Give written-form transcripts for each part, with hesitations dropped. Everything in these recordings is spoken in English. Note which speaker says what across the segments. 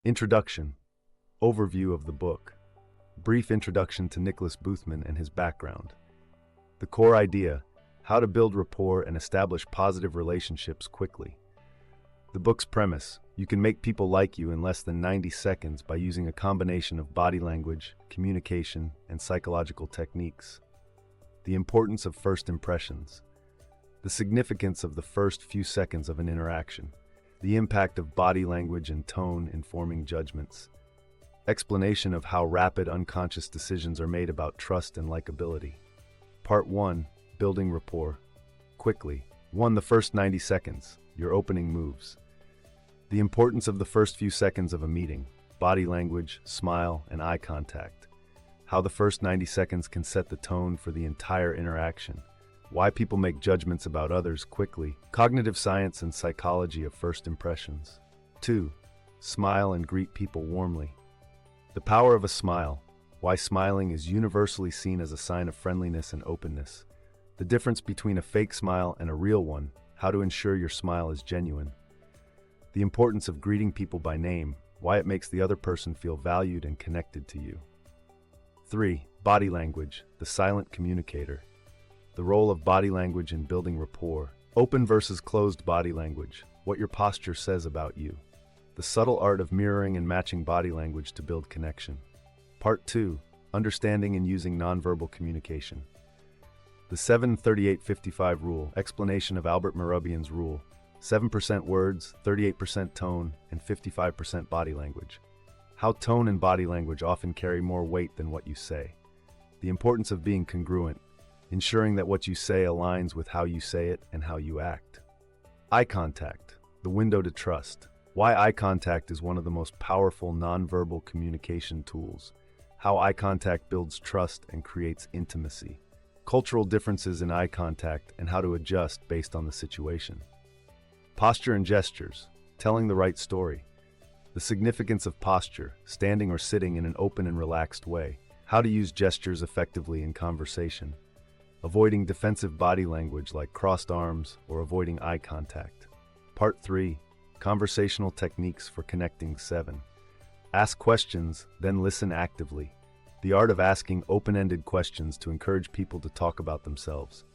Speaker 1: Introduction. Overview of the book. Brief introduction to Nicholas Boothman and his background. The core idea: how to build rapport and establish positive relationships quickly. The book's premise: you can make people like you in less than 90 seconds by using a combination of body language, communication, and psychological techniques. The importance of first impressions. The significance of the first few seconds of an interaction. The impact of body language and tone in forming judgments. Explanation of how rapid unconscious decisions are made about trust and likability. Part 1. Building rapport. Quickly. 1. The first 90 seconds. Your opening moves. The importance of the first few seconds of a meeting. Body language, smile, and eye contact. How the first 90 seconds can set the tone for the entire interaction. Why people make judgments about others quickly. Cognitive science and psychology of first impressions. 2. Smile and greet people warmly. The power of a smile. Why smiling is universally seen as a sign of friendliness and openness. The difference between a fake smile and a real one. How to ensure your smile is genuine. The importance of greeting people by name. Why it makes the other person feel valued and connected to you. 3. Body language, the silent communicator. The role of body language in building rapport. Open versus closed body language. What your posture says about you. The subtle art of mirroring and matching body language to build connection. Part 2. Understanding and using nonverbal communication. The 7-38-55 rule. Explanation of Albert Mehrabian's rule. 7% words, 38% tone, and 55% body language. How tone and body language often carry more weight than what you say. The importance of being congruent. Ensuring that what you say aligns with how you say it and how you act. Eye contact, the window to trust. Why eye contact is one of the most powerful nonverbal communication tools. How eye contact builds trust and creates intimacy. Cultural differences in eye contact and how to adjust based on the situation. Posture and gestures, telling the right story. The significance of posture, standing or sitting in an open and relaxed way. How to use gestures effectively in conversation. Avoiding defensive body language like crossed arms or avoiding eye contact. Part 3. Conversational techniques for connecting. 7. Ask questions, then listen actively. The art of asking open-ended questions to encourage people to talk about themselves.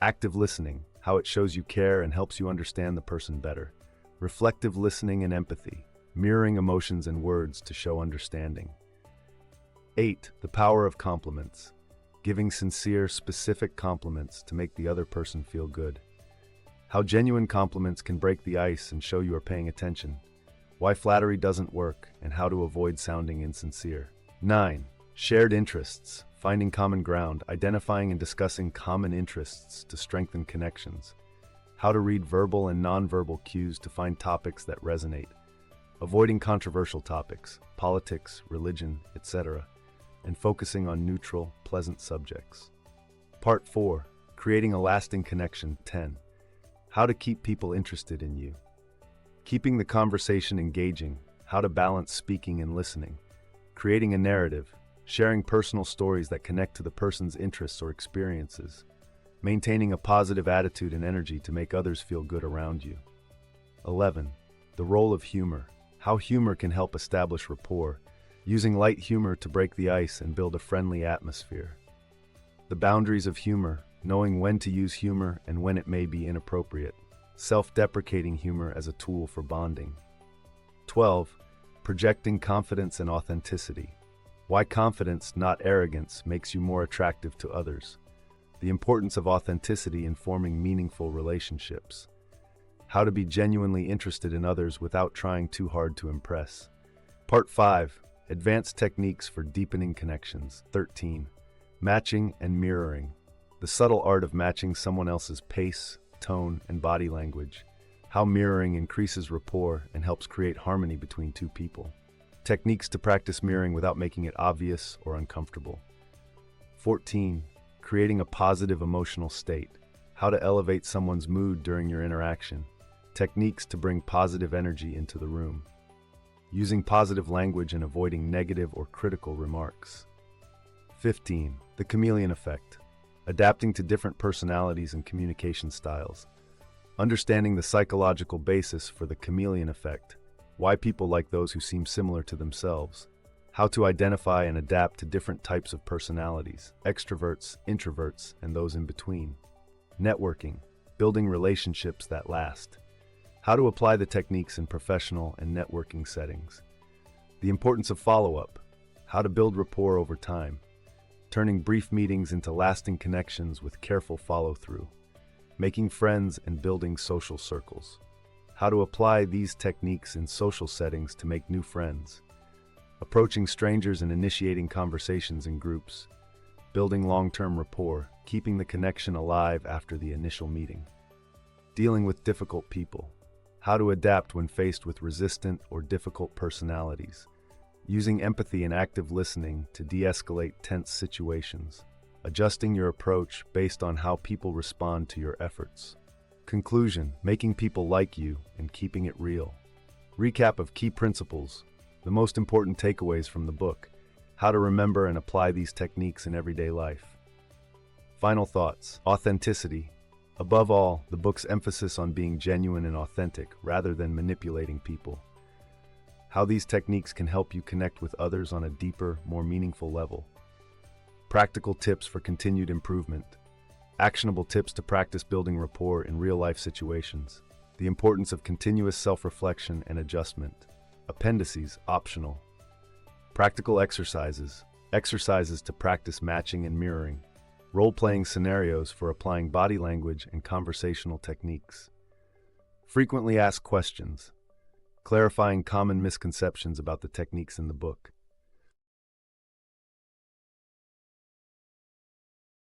Speaker 1: Active listening, how it shows you care and helps you understand the person better. Reflective listening and empathy, mirroring emotions and words to show understanding. 8. The power of compliments. Giving sincere, specific compliments to make the other person feel good. How genuine compliments can break the ice and show you are paying attention. Why flattery doesn't work and how to avoid sounding insincere. 9. Shared interests. Finding common ground, identifying and discussing common interests to strengthen connections. How to read verbal and nonverbal cues to find topics that resonate. Avoiding controversial topics, politics, religion, etc., and focusing on neutral, pleasant subjects. Part 4. Creating a lasting connection. 10. How to keep people interested in you. Keeping the conversation engaging, how to balance speaking and listening. Creating a narrative, sharing personal stories that connect to the person's interests or experiences. Maintaining a positive attitude and energy to make others feel good around you. 11. The role of humor, how humor can help establish rapport. Using light humor to break the ice and build a friendly atmosphere. The boundaries of humor, knowing when to use humor and when it may be inappropriate. Self-deprecating humor as a tool for bonding. 12. Projecting confidence and authenticity. Why confidence, not arrogance, makes you more attractive to others. The importance of authenticity in forming meaningful relationships. How to be genuinely interested in others without trying too hard to impress. Part 5. Advanced techniques for deepening connections. 13. Matching and mirroring. The subtle art of matching someone else's pace, tone, and body language. How mirroring increases rapport and helps create harmony between two people. Techniques to practice mirroring without making it obvious or uncomfortable. 14. Creating a positive emotional state. How to elevate someone's mood during your interaction. Techniques to bring positive energy into the room. Using positive language and avoiding negative or critical remarks. 15. The chameleon effect. Adapting to different personalities and communication styles. Understanding the psychological basis for the chameleon effect. why people like those who seem similar to themselves, how to identify and adapt to different types of personalities, extroverts, introverts, and those in between, networking, building relationships that last, how to apply the techniques in professional and networking settings, the importance of follow-up, how to build rapport over time, turning brief meetings into lasting connections with careful follow-through, making friends and building social circles, how to apply these techniques in social settings to make new friends, approaching strangers and initiating conversations in groups, building long-term rapport, keeping the connection alive after the initial meeting, dealing with difficult people, how to adapt when faced with resistant or difficult personalities, using empathy and active listening to de-escalate tense situations, adjusting your approach based on how people respond to your efforts. Conclusion, making people like you and keeping it real. Recap of key principles, the most important takeaways from the book, how to remember and apply these techniques in everyday life. Final thoughts, authenticity. Above all, the book's emphasis on being genuine and authentic rather than manipulating people. How these techniques can help you connect with others on a deeper, more meaningful level. Practical tips for continued improvement. Actionable tips to practice building rapport in real-life situations. The importance of continuous self-reflection and adjustment. Appendices, optional. Practical exercises. Exercises to practice matching and mirroring. Role-playing scenarios for applying body language and conversational techniques. Frequently asked questions. Clarifying common misconceptions about the techniques in the book.